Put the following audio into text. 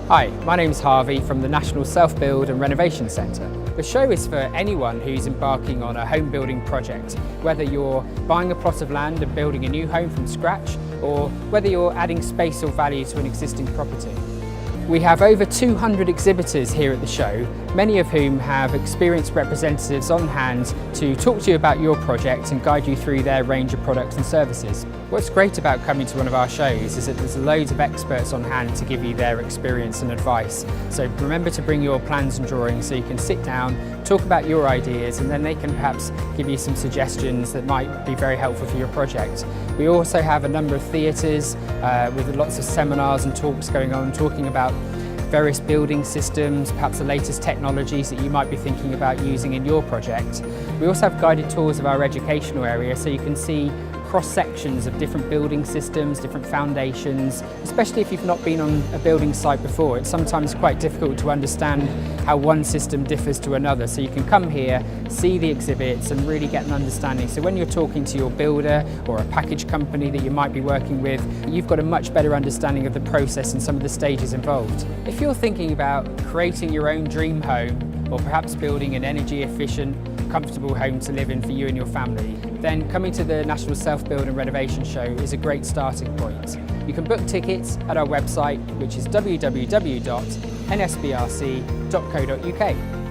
Hi, my name's Harvey from the National Self-Build and Renovation Centre. The show is for anyone who's embarking on a home building project, whether you're buying a plot of land and building a new home from scratch, or whether you're adding space or value to an existing property. We have over 200 exhibitors here at the show, many of whom have experienced representatives on hand to talk to you about your project and guide you through their range of products and services. What's great about coming to one of our shows is that there's loads of experts on hand to give you their experience and advice. So remember to bring your plans and drawings so you can sit down, talk about your ideas, and then they can perhaps give you some suggestions that might be very helpful for your project. We also have a number of theatres with lots of seminars and talks going on, talking about various building systems, perhaps the latest technologies that you might be thinking about using in your project. We also have guided tours of our educational area so you can see cross-sections of different building systems, different foundations, especially if you've not been on a building site before. It's sometimes quite difficult to understand how one system differs to another. So you can come here, see the exhibits and really get an understanding. So when you're talking to your builder or a package company that you might be working with, you've got a much better understanding of the process and some of the stages involved. If you're thinking about creating your own dream home, or perhaps building an energy efficient, comfortable home to live in for you and your family, then coming to the National Self-Build and Renovation Show is a great starting point. You can book tickets at our website, which is www.nsbrc.co.uk.